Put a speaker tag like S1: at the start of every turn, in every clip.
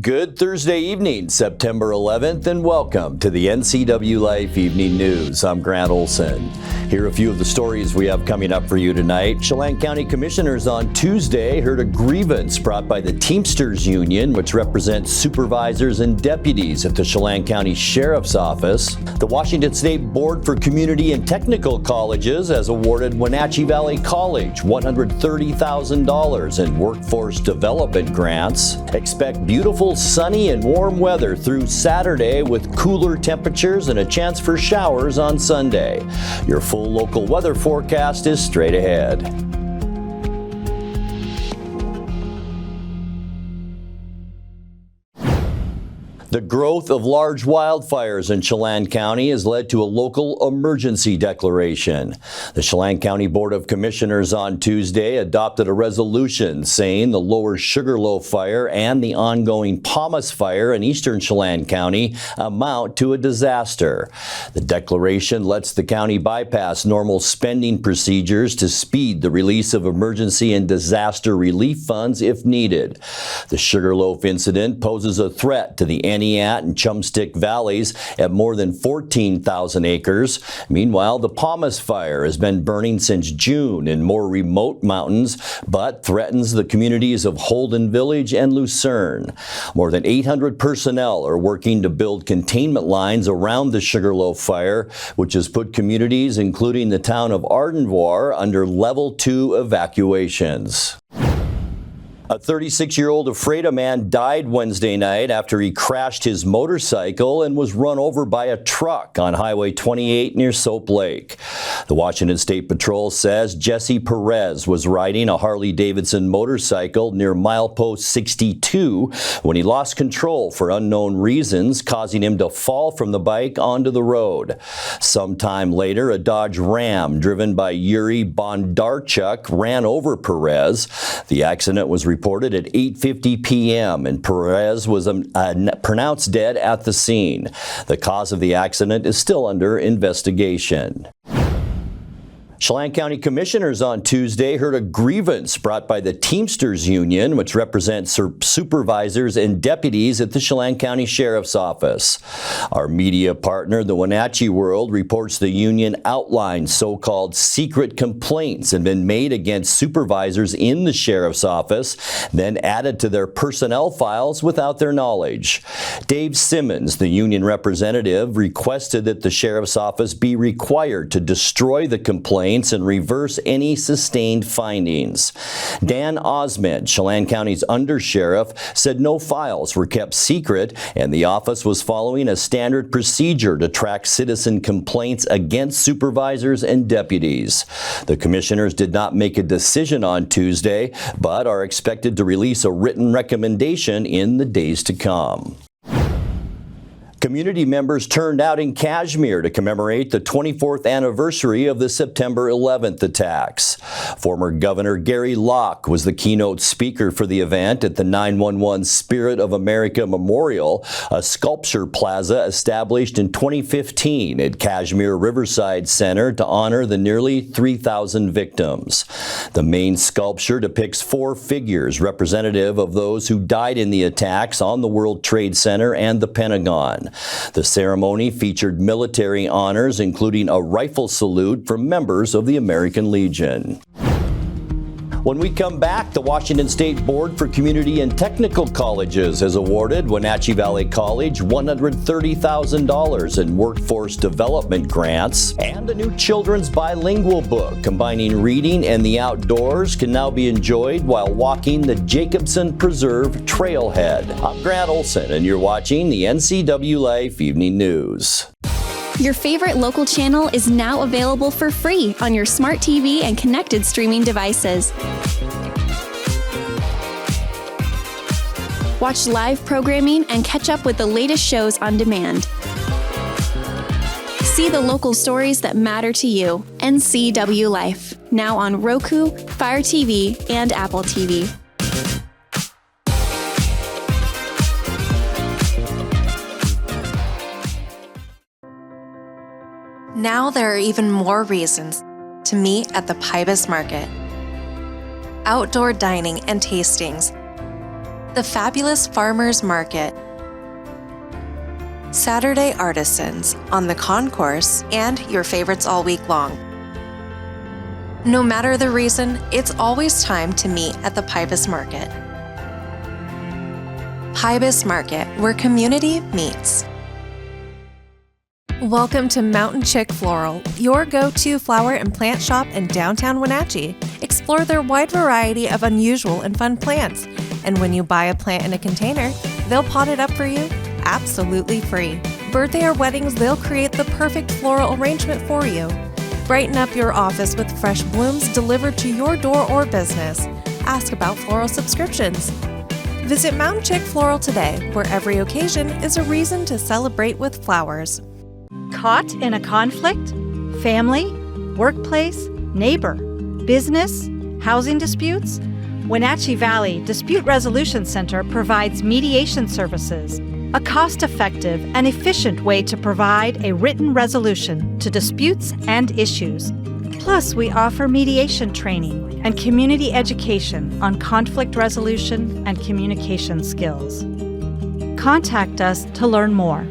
S1: Good Thursday evening, September 11th, and welcome to the NCWLIFE Evening News. I'm Grant Olson. Here are a few of the stories we have coming up for you tonight. Chelan County Commissioners on Tuesday heard a grievance brought by the Teamsters Union, which represents supervisors and deputies at the Chelan County Sheriff's Office. The Washington State Board for Community and Technical Colleges has awarded Wenatchee Valley College $130,000 in workforce development grants. Expect beautiful sunny and warm weather through Saturday with cooler temperatures and a chance for showers on Sunday. Your full local weather forecast is straight ahead. The growth of large wildfires in Chelan County has led to a local emergency declaration. The Chelan County Board of Commissioners on Tuesday adopted a resolution saying the Lower Sugarloaf Fire and the ongoing Palmas Fire in eastern Chelan County amount to a disaster. The declaration lets the county bypass normal spending procedures to speed the release of emergency and disaster relief funds if needed. The Sugarloaf incident poses a threat to the Aniat and Chumstick valleys at more than 14,000 acres. Meanwhile, the Palmas Fire has been burning since June in more remote mountains, but threatens the communities of Holden Village and Lucerne. More than 800 personnel are working to build containment lines around the Sugarloaf Fire, which has put communities, including the town of Ardenvohr, under Level 2 evacuations. A 36-year-old Ephrata man died Wednesday night after he crashed his motorcycle and was run over by a truck on Highway 28 near Soap Lake. The Washington State Patrol says Jesse Perez was riding a Harley-Davidson motorcycle near milepost 62 when he lost control for unknown reasons, causing him to fall from the bike onto the road. Sometime later, a Dodge Ram driven by Yuri Bondarchuk ran over Perez. The accident was reported at 8:50 p.m. and Perez was pronounced dead at the scene. The cause of the accident is still under investigation. Chelan County Commissioners on Tuesday heard a grievance brought by the Teamsters Union, which represents supervisors and deputies at the Chelan County Sheriff's Office. Our media partner, the Wenatchee World, reports the union outlined so-called secret complaints had been made against supervisors in the Sheriff's Office, then added to their personnel files without their knowledge. Dave Simmons, the union representative, requested that the Sheriff's Office be required to destroy the complaints and reverse any sustained findings. Dan Osment, Chelan County's undersheriff, said no files were kept secret and the office was following a standard procedure to track citizen complaints against supervisors and deputies. The commissioners did not make a decision on Tuesday, but are expected to release a written recommendation in the days to come. Community members turned out in Kashmir to commemorate the 24th anniversary of the September 11th attacks. Former Governor Gary Locke was the keynote speaker for the event at the 911 Spirit of America Memorial, a sculpture plaza established in 2015 at Kashmir Riverside Center to honor the nearly 3,000 victims. The main sculpture depicts 4 figures representative of those who died in the attacks on the World Trade Center and the Pentagon. The ceremony featured military honors, including a rifle salute from members of the American Legion. When we come back, the Washington State Board for Community and Technical Colleges has awarded Wenatchee Valley College $130,000 in workforce development grants, and a new children's bilingual book combining reading and the outdoors can now be enjoyed while walking the Jacobson Preserve Trailhead. I'm Grant Olson, and you're watching the NCWLIFE Evening News.
S2: Your favorite local channel is now available for free on your smart TV and connected streaming devices. Watch live programming and catch up with the latest shows on demand. See the local stories that matter to you. NCWLIFE, now on Roku, Fire TV, and Apple TV.
S3: Now there are even more reasons to meet at the Pybus Market. Outdoor dining and tastings, The fabulous Farmers Market, Saturday Artisans on the concourse, and your favorites all week long. No matter the reason, it's always time to meet at the Pybus Market. Pybus Market, where community meets.
S4: Welcome to Mountain Chick Floral, your go-to flower and plant shop in downtown Wenatchee. Explore their wide variety of unusual and fun plants. And when you buy a plant in a container, they'll pot it up for you absolutely free. Birthday or weddings, they'll create the perfect floral arrangement for you. Brighten up your office with fresh blooms delivered to your door or business. Ask about floral subscriptions. Visit Mountain Chick Floral today, where every occasion is a reason to celebrate with flowers.
S5: Caught in a conflict? Family? Workplace? Neighbor? Business? Housing disputes? Wenatchee Valley Dispute Resolution Center provides mediation services, a cost-effective and efficient way to provide a written resolution to disputes and issues. Plus, we offer mediation training and community education on conflict resolution and communication skills. Contact us to learn more.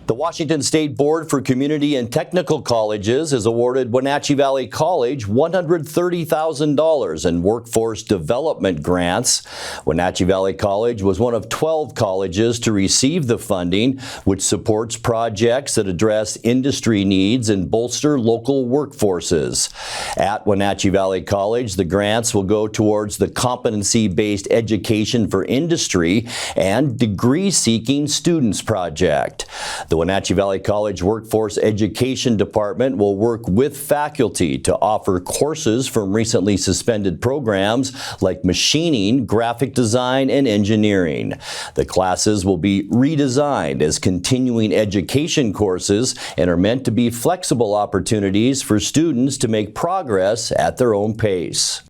S1: The Washington State Board for Community and Technical Colleges has awarded Wenatchee Valley College $130,000 in workforce development grants. Wenatchee Valley College was one of 12 colleges to receive the funding, which supports projects that address industry needs and bolster local workforces. At Wenatchee Valley College, the grants will go towards the competency-based education for industry and degree-seeking students project. The Wenatchee Valley College Workforce Education Department will work with faculty to offer courses from recently suspended programs like machining, graphic design, and engineering. The classes will be redesigned as continuing education courses and are meant to be flexible opportunities for students to make progress at their own pace.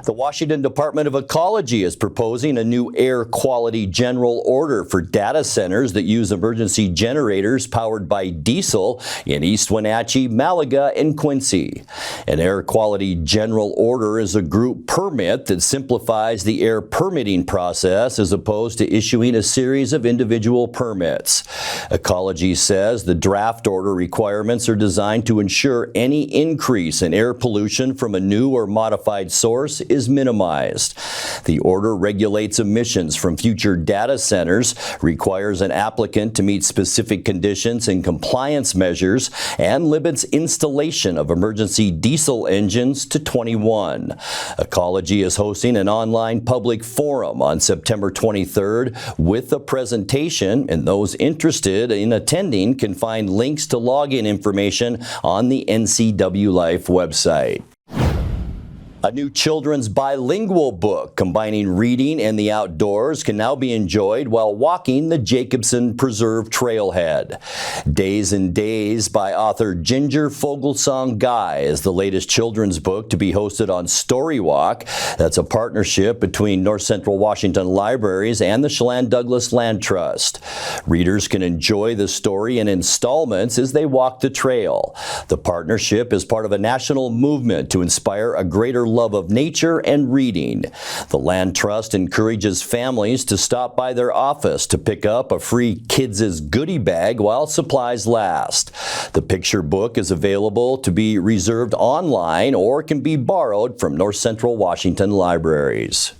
S1: The Washington Department of Ecology is proposing a new air quality general order for data centers that use emergency generators powered by diesel in East Wenatchee, Malaga, and Quincy. An air quality general order is a group permit that simplifies the air permitting process as opposed to issuing a series of individual permits. Ecology says the draft order requirements are designed to ensure any increase in air pollution from a new or modified source is minimized. The order regulates emissions from future data centers, requires an applicant to meet specific conditions and compliance measures, and limits installation of emergency diesel engines to 21. Ecology is hosting an online public forum on September 23rd with a presentation, and those interested in attending can find links to login information on the NCWLIFE website. A new children's bilingual book combining reading and the outdoors can now be enjoyed while walking the Jacobson Preserve Trailhead. Days and Days by author Ginger Fogelsong Guy is the latest children's book to be hosted on StoryWalk. That's a partnership between North Central Washington Libraries and the Chelan Douglas Land Trust. Readers can enjoy the story in installments as they walk the trail. The partnership is part of a national movement to inspire a greater love of nature and reading. The Land Trust encourages families to stop by their office to pick up a free Kids' goodie bag while supplies last. The picture book is available to be reserved online or can be borrowed from North Central Washington libraries.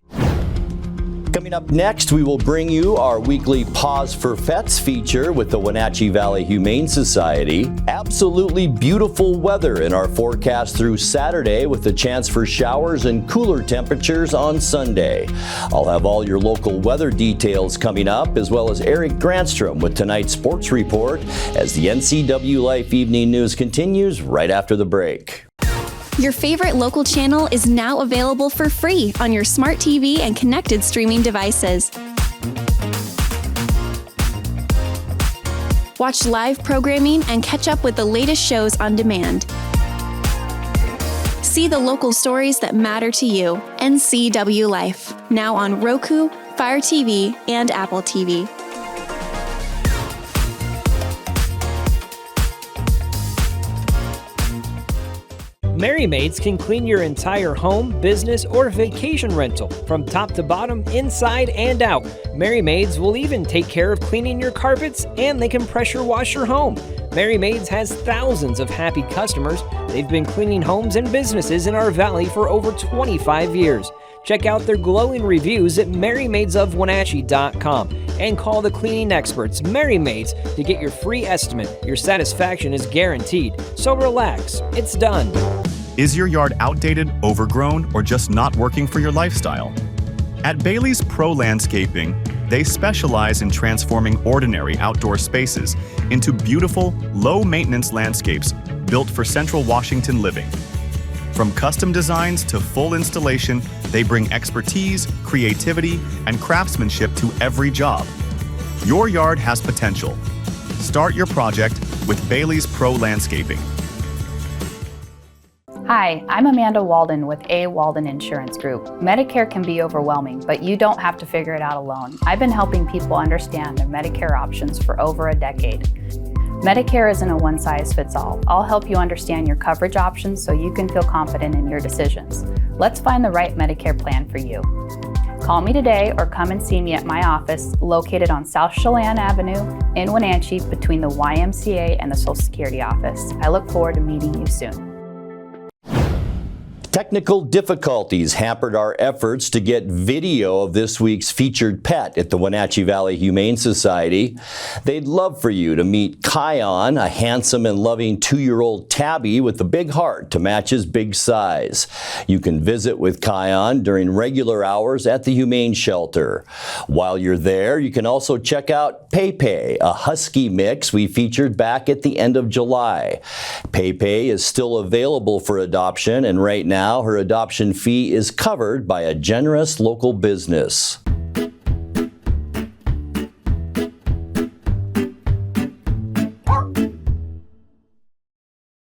S1: Coming up next, we will bring you our weekly Pause for Pets feature with the Wenatchee Valley Humane Society. Absolutely beautiful weather in our forecast through Saturday with a chance for showers and cooler temperatures on Sunday. I'll have all your local weather details coming up, as well as Eric Grantstrom with tonight's sports report as the NCWLIFE Evening News continues right after the break.
S2: Your favorite local channel is now available for free on your smart TV and connected streaming devices. Watch live programming and catch up with the latest shows on demand. See the local stories that matter to you. NCWLIFE, now on Roku, Fire TV, and Apple TV.
S6: Merry Maids can clean your entire home, business, or vacation rental from top to bottom, inside and out. Merry Maids will even take care of cleaning your carpets, and they can pressure wash your home. Merry Maids has thousands of happy customers. They've been cleaning homes and businesses in our valley for over 25 years. Check out their glowing reviews at merrymaidesofwenatchee.com and call the cleaning experts, Merry Maids, to get your free estimate. Your satisfaction is guaranteed. So relax, it's done.
S7: Is your yard outdated, overgrown, or just not working for your lifestyle? At Bailey's Pro Landscaping, they specialize in transforming ordinary outdoor spaces into beautiful, low-maintenance landscapes built for Central Washington living. From custom designs to full installation, they bring expertise, creativity, and craftsmanship to every job. Your yard has potential. Start your project with Bailey's Pro Landscaping.
S8: Hi, I'm Amanda Walden with A. Walden Insurance Group. Medicare can be overwhelming, but you don't have to figure it out alone. I've been helping people understand their Medicare options for over a decade. Medicare isn't a one-size-fits-all. I'll help you understand your coverage options so you can feel confident in your decisions. Let's find the right Medicare plan for you. Call me today or come and see me at my office located on South Chelan Avenue in Wenatchee between the YMCA and the Social Security office. I look forward to meeting you soon.
S1: Technical difficulties hampered our efforts to get video of this week's featured pet at the Wenatchee Valley Humane Society. They'd love for you to meet Kion, a handsome and loving 2-year-old tabby with a big heart to match his big size. You can visit with Kion during regular hours at the Humane Shelter. While you're there, you can also check out Pepe, a husky mix we featured back at the end of July. Pepe is still available for adoption, and right now her adoption fee is covered by a generous local business.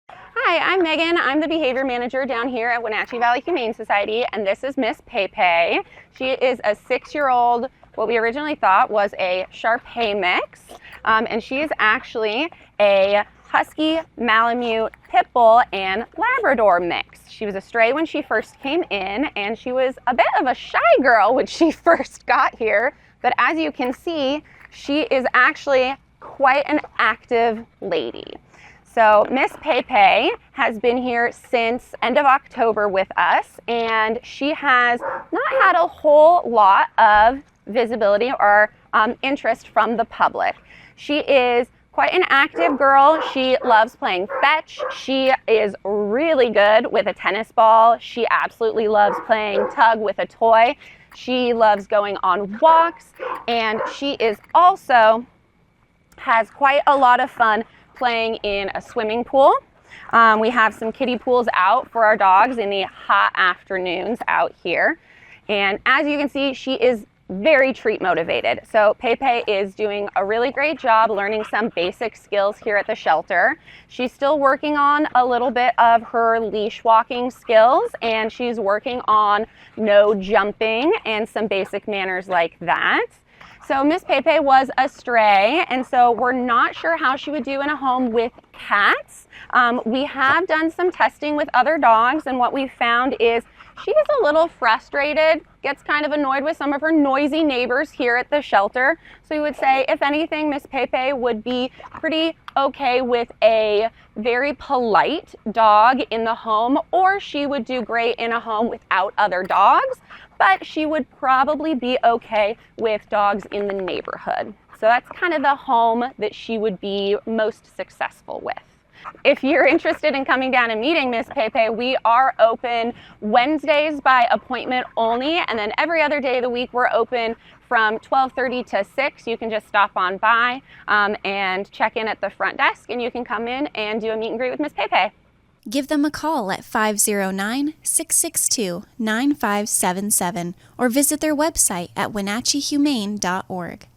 S9: Hi, I'm Megan. I'm the behavior manager down here at Wenatchee Valley Humane Society, and this is Miss Pepe. She is a 6-year-old, what we originally thought was a Shar-Pei mix, and she is actually a Husky, Malamute, Pit Bull, and Labrador mix. She was a stray when she first came in, and she was a bit of a shy girl when she first got here, but as you can see, she is actually quite an active lady. So Miss Pepe has been here since end of October with us, and she has not had a whole lot of visibility or interest from the public. She is quite an active girl. She loves playing fetch. She is really good with a tennis ball. She absolutely loves playing tug with a toy. She loves going on walks, and she is also has quite a lot of fun playing in a swimming pool. We have some kiddie pools out for our dogs in the hot afternoons out here. And as you can see, she is very treat motivated. So Pepe is doing a really great job learning some basic skills here at the shelter. She's still working on a little bit of her leash walking skills, and she's working on no jumping and some basic manners like that. So Miss Pepe was a stray, and so we're not sure how she would do in a home with cats. We have done some testing with other dogs, and what we found is she is a little frustrated, gets kind of annoyed with some of her noisy neighbors here at the shelter. So you would say, if anything, Miss Pepe would be pretty okay with a very polite dog in the home, or she would do great in a home without other dogs, but she would probably be okay with dogs in the neighborhood. So that's kind of the home that she would be most successful with. If you're interested in coming down and meeting Miss Pepe, we are open Wednesdays by appointment only, and then every other day of the week we're open from 12:30 to 6. You can just stop on by and check in at the front desk, and you can come in and do a meet and greet with Miss Pepe.
S2: Give them a call at 509-662-9577 or visit their website at wenatcheehumane.org.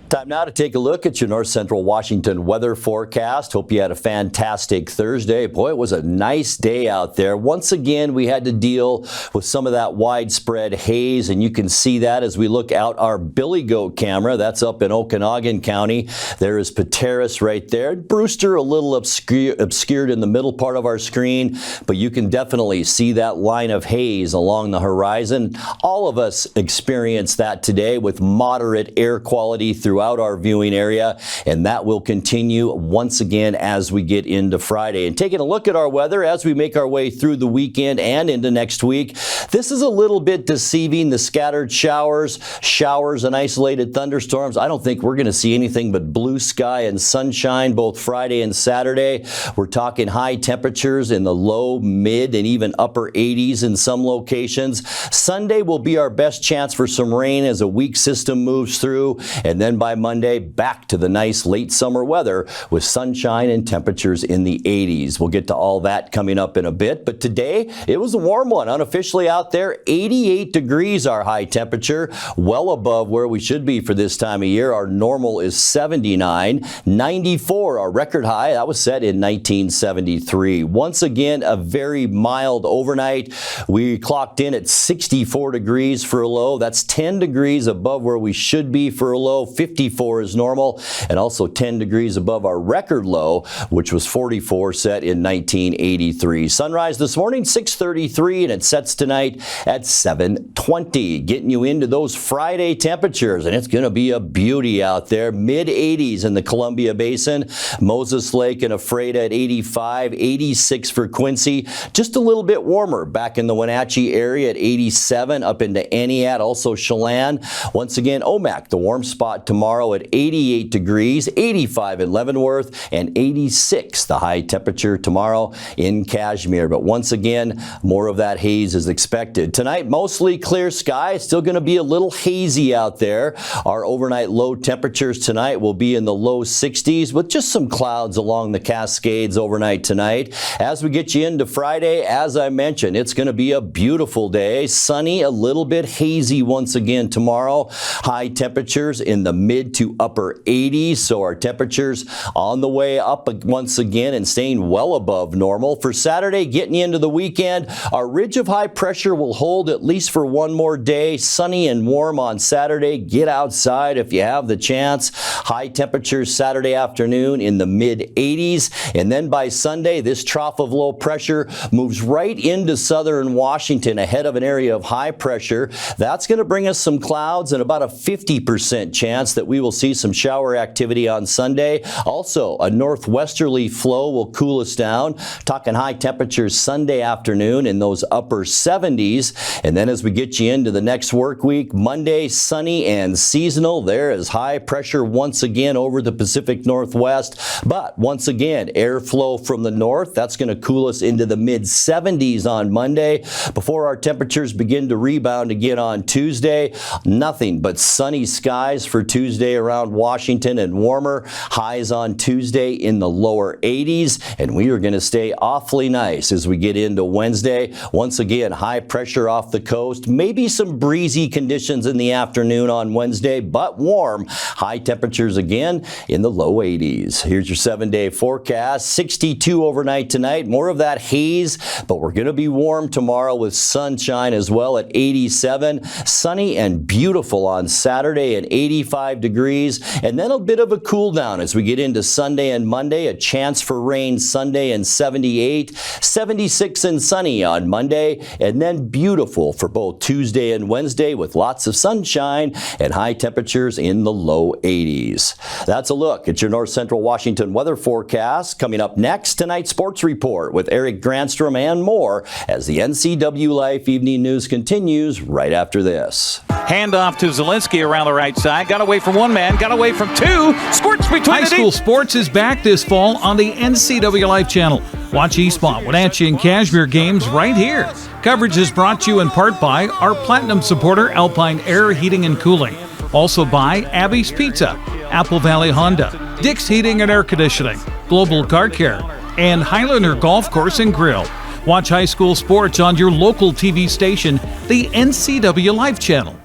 S1: Time now to take a look at your North Central Washington weather forecast. Hope you had a fantastic Thursday. Boy, it was a nice day out there. Once again, we had to deal with some of that widespread haze, and you can see that as we look out our Billy Goat camera. That's up in Okanagan County. There is Pateros right there. Brewster a little obscured in the middle part of our screen, but you can definitely see that line of haze along the horizon. All of us experienced that today with moderate air quality throughout our viewing area, and that will continue once again as we get into Friday. And taking a look at our weather as we make our way through the weekend and into next week, this is a little bit deceiving. The scattered showers and isolated thunderstorms. I don't think we're going to see anything but blue sky and sunshine both Friday and Saturday. We're talking high temperatures in the low, mid, and even upper 80s in some locations. Sunday will be our best chance for some rain as a weak system moves through, and then by Monday, back to the nice late summer weather with sunshine and temperatures in the 80s. We'll get to all that coming up in a bit, but today it was a warm one unofficially out there. 88 degrees our high temperature, well above where we should be for this time of year. Our normal is 79. 94, our record high, that was set in 1973. Once again, a very mild overnight. We clocked in at 64 degrees for a low. That's 10 degrees above where we should be for a low. 54 is normal, and also 10 degrees above our record low, which was 44, set in 1983. Sunrise this morning, 6:33, and it sets tonight at 7:20. Getting you into those Friday temperatures, and it's going to be a beauty out there. Mid-80s in the Columbia Basin, Moses Lake and Ephrata at 85, 86 for Quincy. Just a little bit warmer back in the Wenatchee area at 87, up into Entiat, also Chelan. Once again, Omak, the warm spot tomorrow at 88 degrees, 85 in Leavenworth, and 86 the high temperature tomorrow in Kashmir. But once again, more of that haze is expected. Tonight, mostly clear sky. Still going to be a little hazy out there. Our overnight low temperatures tonight will be in the low 60s with just some clouds along the Cascades overnight tonight. As we get you into Friday, as I mentioned, it's going to be a beautiful day. Sunny, a little bit hazy once again tomorrow. High temperatures in the mid to upper 80s, so our temperatures on the way up once again and staying well above normal. For Saturday, getting into the weekend, our ridge of high pressure will hold at least for one more day. Sunny and warm on Saturday. Get outside if you have the chance. High temperatures Saturday afternoon in the mid 80s, and then by Sunday, this trough of low pressure moves right into southern Washington ahead of an area of high pressure. That's going to bring us some clouds and about a 50% chance that we will see some shower activity on Sunday. Also, a northwesterly flow will cool us down. Talking high temperatures Sunday afternoon in those upper 70s. And then as we get you into the next work week, Monday, sunny and seasonal. There is high pressure once again over the Pacific Northwest. But once again, airflow from the north. That's going to cool us into the mid 70s on Monday before our temperatures begin to rebound again on Tuesday. Nothing but sunny skies for Tuesday around Washington and warmer. Highs on Tuesday in the lower 80s, and we are going to stay awfully nice as we get into Wednesday. Once again, high pressure off the coast. Maybe some breezy conditions in the afternoon on Wednesday, but warm. High temperatures again in the low 80s. Here's your 7-day forecast. 62 overnight tonight. More of that haze, but we're going to be warm tomorrow with sunshine as well at 87. Sunny and beautiful on Saturday at 85 degrees, and then a bit of a cool down as we get into Sunday and Monday. A chance for rain Sunday and 78, 76 and sunny on Monday, and then beautiful for both Tuesday and Wednesday with lots of sunshine and high temperatures in the low 80s. That's a look at your North Central Washington weather forecast. Coming up next, tonight's sports report with Eric Granstrom and more as the NCWLIFE Evening News continues right after this.
S10: Hand off to Zielinski around the right side. Got away from one man, got away from two. Squirts between
S11: High school sports is back this fall on the NCWLIFE channel. Watch Eastmont, Wenatchee, and Kashmir games right here. Coverage is brought to you in part by our platinum supporter, Alpine Air Heating and Cooling. Also by Abby's Pizza, Apple Valley Honda, Dick's Heating and Air Conditioning, Global Car Care, and Highlander Golf Course and Grill. Watch high school sports on your local TV station, the NCWLIFE channel.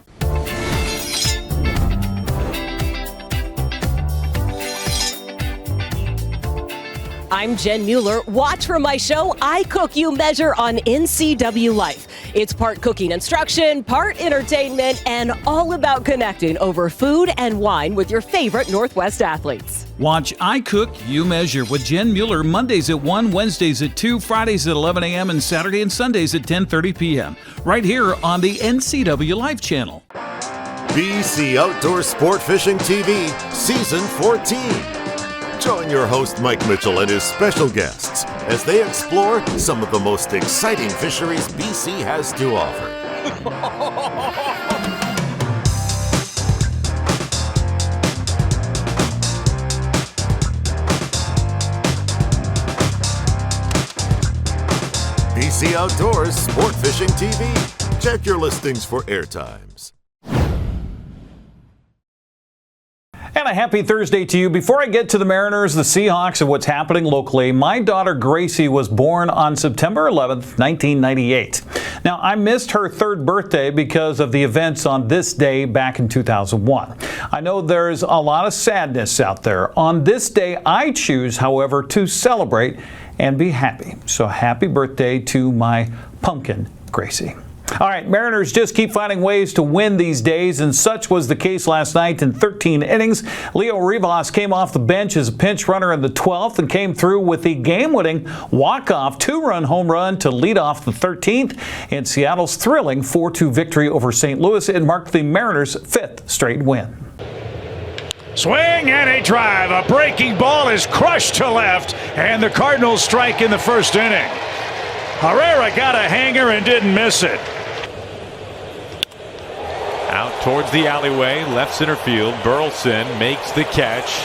S12: I'm Jen Mueller. Watch for my show, I Cook, You Measure on NCWLIFE. It's part cooking instruction, part entertainment, and all about connecting over food and wine with your favorite Northwest athletes.
S11: Watch I Cook, You Measure with Jen Mueller Mondays at 1, Wednesdays at 2, Fridays at 11 a.m., and Saturday and Sundays at 10:30 p.m. right here on the NCWLIFE channel.
S13: BC Outdoor Sport Fishing TV, Season 14. Join your host Mike Mitchell and his special guests as they explore some of the most exciting fisheries BC has to offer. BC Outdoors Sport Fishing TV. Check your listings for airtimes.
S11: And a happy Thursday to you. Before I get to the Mariners, the Seahawks, and what's happening locally, my daughter Gracie was born on September 11th, 1998. Now, I missed her third birthday because of the events on this day back in 2001. I know there's a lot of sadness out there. On this day, I choose, however, to celebrate and be happy. So happy birthday to my pumpkin, Gracie. All right, Mariners just keep finding ways to win these days, and such was the case last night in 13 innings. Leo Rivas came off the bench as a pinch runner in the 12th and came through with the game-winning walk-off two-run home run to lead off the 13th. In Seattle's thrilling 4-2 victory over St. Louis, it marked the Mariners' fifth straight win.
S10: Swing and a drive. A breaking ball is crushed to left, and the Cardinals strike in the first inning. Herrera got a hanger and didn't miss it. Out towards the alleyway, left center field. Burleson makes the catch.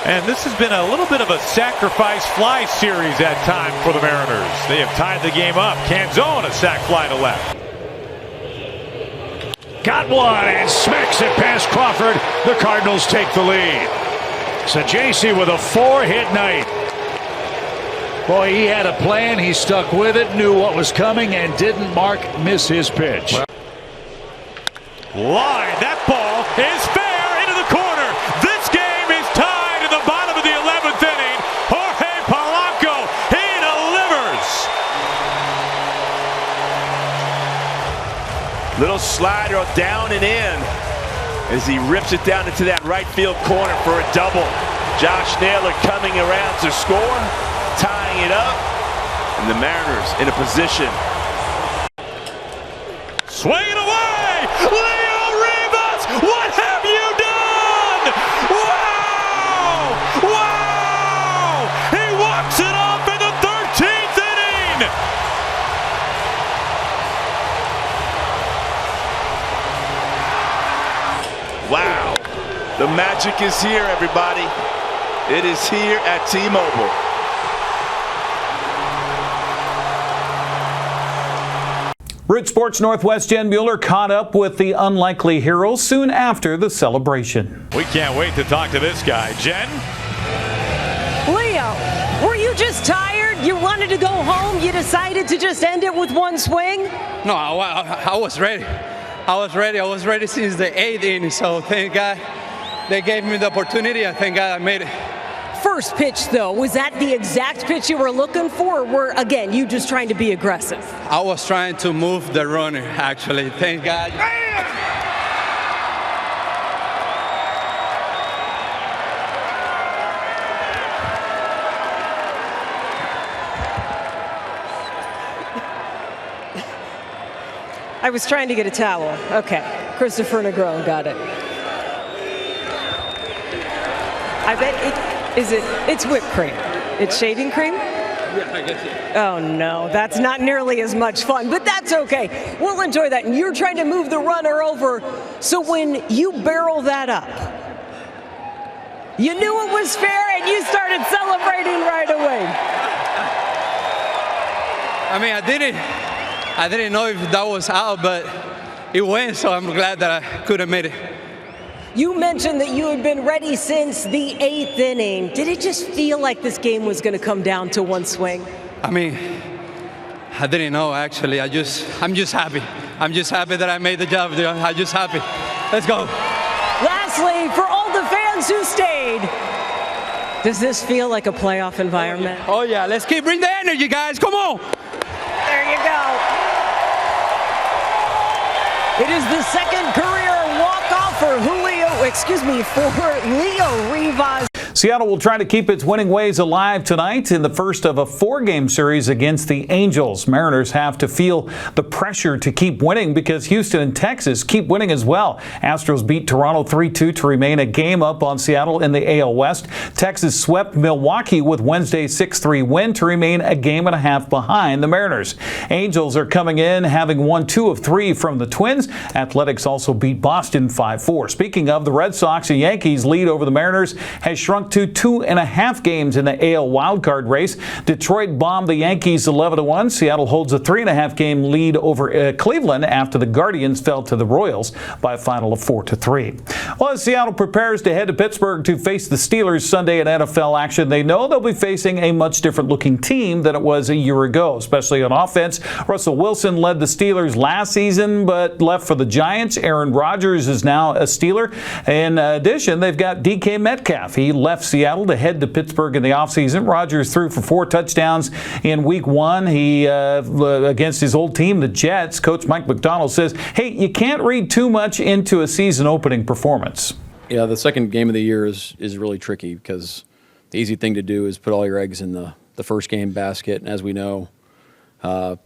S10: And this has been a little bit of a sacrifice fly series at time for the Mariners. They have tied the game up. Canzone, a sac fly to left. Got one and smacks it past Crawford. The Cardinals take the lead. Sajasi with a 4-hit night. Boy, he had a plan. He stuck with it, knew what was coming, and didn't miss his pitch. Line, that ball is fair into the corner. This game is tied in the bottom of the 11th inning. Jorge Polanco, he delivers. Little slider down and in as he rips it down into that right field corner for a double. Josh Naylor coming around to score, tying it up, and the Mariners in a position. Swing it away! Leo Rivas, what have you done? Wow! Wow! He walks it off in the 13th inning! Wow! The magic is here, everybody. It is here at T-Mobile.
S11: Root Sports Northwest Jen Mueller caught up with the unlikely hero soon after the celebration.
S10: We can't wait to talk to this guy. Jen?
S12: Leo, were you just tired? You wanted to go home? You decided to just end it with one swing?
S14: No, I was ready. I was ready since the 8th inning, so thank God they gave me the opportunity, and thank God I made it.
S12: First pitch, though, was that the exact pitch you were looking for, or were, again, you just trying to be aggressive?
S14: I was trying to move the runner, actually. Thank God.
S12: I was trying to get a towel. Okay, Christopher Negron got it. I bet it's whipped cream. It's shaving cream?
S14: Yeah, I guess it.
S12: Oh no, that's not nearly as much fun, but that's okay. We'll enjoy that. And you're trying to move the runner over, so when you barrel that up, you knew it was fair and you started celebrating right away.
S14: I mean, I didn't know if that was out, but it went, so I'm glad that I could have made it.
S12: You mentioned that you had been ready since the 8th inning. Did it just feel like this game was going to come down to one swing?
S14: I mean, I didn't know, actually. I'm just happy. I'm just happy that I made the job. I'm just happy. Let's go.
S12: Lastly, for all the fans who stayed, Does this feel like a playoff environment?
S14: Oh yeah, let's bring the energy, guys. Come on.
S12: There you go. It is the second career walk-off for Leo Rivas.
S11: Seattle will try to keep its winning ways alive tonight in the first of a 4-game series against the Angels. Mariners have to feel the pressure to keep winning because Houston and Texas keep winning as well. Astros beat Toronto 3-2 to remain a game up on Seattle in the AL West. Texas swept Milwaukee with Wednesday's 6-3 win to remain a game and a half behind the Mariners. Angels are coming in having won 2 of 3 from the Twins. Athletics also beat Boston 5-4. Speaking of, the Red Sox and Yankees lead over the Mariners has shrunk to 2.5 games in the AL wildcard race. Detroit bombed the Yankees 11-1. Seattle holds a 3.5 game lead over Cleveland after the Guardians fell to the Royals by a final of 4-3. Well, as Seattle prepares to head to Pittsburgh to face the Steelers Sunday in NFL action, they know they'll be facing a much different looking team than it was a year ago, especially on offense. Russell Wilson led the Steelers last season but left for the Giants. Aaron Rodgers is now a Steeler. In addition, they've got DK Metcalf. He left Seattle to head to Pittsburgh in the offseason. Rodgers threw for 4 touchdowns in week 1. He against his old team, the Jets. Coach Mike McDonald says, hey, you can't read too much into a season opening performance.
S15: Yeah, the second game of the year is really tricky because the easy thing to do is put all your eggs in the first game basket. And as we know, you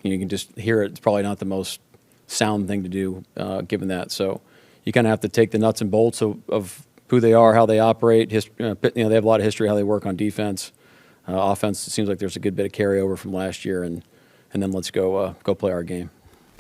S15: can just hear it. It's probably not the most sound thing to do given that. So you kind of have to take the nuts and bolts of who they are, how they operate. They have a lot of history, how they work on defense. Offense, it seems like there's a good bit of carryover from last year, and then let's go play our game.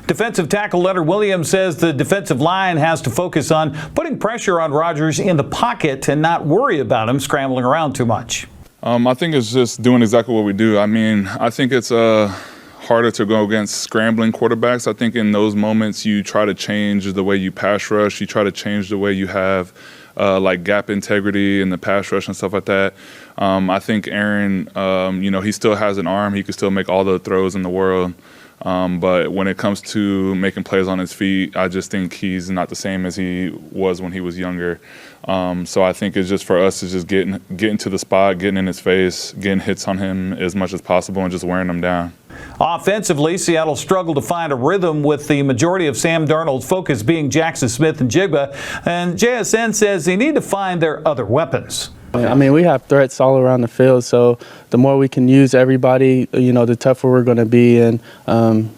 S11: Defensive tackle Leonard Williams says the defensive line has to focus on putting pressure on Rodgers in the pocket and not worry about him scrambling around too much.
S16: I think it's just doing exactly what we do. I mean, I think it's harder to go against scrambling quarterbacks. I think in those moments you try to change the way you pass rush. You try to change the way you have like gap integrity in the pass rush and stuff like that. I think Aaron, he still has an arm. He can still make all the throws in the world. But when it comes to making plays on his feet, I just think he's not the same as he was when he was younger. So I think it's just for us to just getting to the spot, getting in his face, getting hits on him as much as possible and just wearing him down.
S11: Offensively, Seattle struggled to find a rhythm with the majority of Sam Darnold's focus being Jackson Smith and Jigba. And JSN says they need to find their other weapons.
S17: I mean, we have threats all around the field, so the more we can use everybody, the tougher we're going to be, and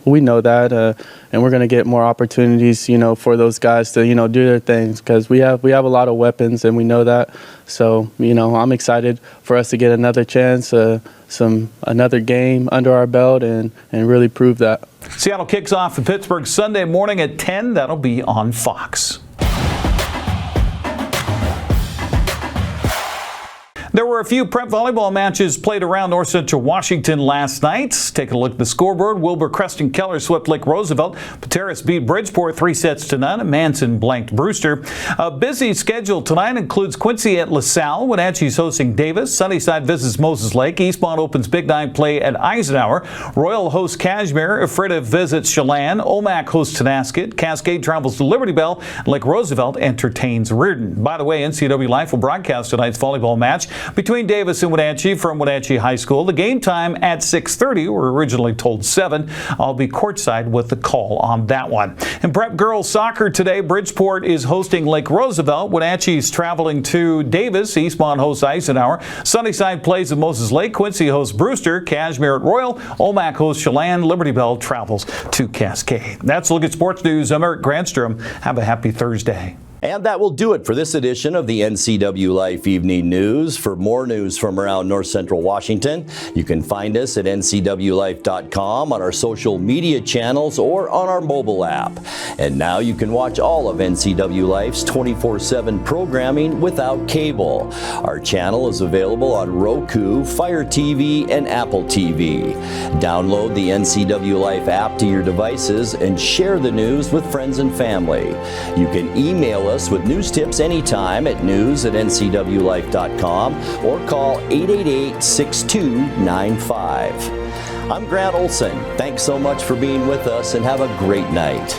S17: we know that, and we're going to get more opportunities, for those guys to, do their things, because we have a lot of weapons, and we know that. So, I'm excited for us to get another chance, another game under our belt, and really prove that.
S11: Seattle kicks off in Pittsburgh Sunday morning at 10. That'll be on Fox. There were a few prep volleyball matches played around North Central Washington last night. Take a look at the scoreboard. Wilbur Creston Keller swept Lake Roosevelt. Pateros beat Bridgeport 3-0. Manson blanked Brewster. A busy schedule tonight includes Quincy at LaSalle. Wenatchee's hosting Davis. Sunnyside visits Moses Lake. Eastmont opens Big Nine play at Eisenhower. Royal hosts Kashmir. Ephrata visits Chelan. Omak hosts Tonasket. Cascade travels to Liberty Bell. Lake Roosevelt entertains Reardon. By the way, NCWLIFE will broadcast tonight's volleyball match between Davis and Wenatchee from Wenatchee High School. The game time at 6:30. We were originally told 7. I'll be courtside with the call on that one. In prep girls soccer today, Bridgeport is hosting Lake Roosevelt. Wenatchee's traveling to Davis. Eastmont hosts Eisenhower. Sunnyside plays at Moses Lake. Quincy hosts Brewster. Kashmir at Royal. Omak hosts Chelan. Liberty Bell travels to Cascade. That's a look at sports news. I'm Eric Granstrom. Have a happy Thursday.
S1: And that will do it for this edition of the NCWLIFE Evening News. For more news from around North Central Washington, you can find us at NCWLIFE.com, on our social media channels, or on our mobile app. And now you can watch all of NCWLIFE's 24/7 programming without cable. Our channel is available on Roku, Fire TV, and Apple TV. Download the NCWLIFE app to your devices and share the news with friends and family. You can email us with news tips anytime at news@ncwlife.com or call 888-6295. I'm Grant Olson. Thanks so much for being with us and have a great night.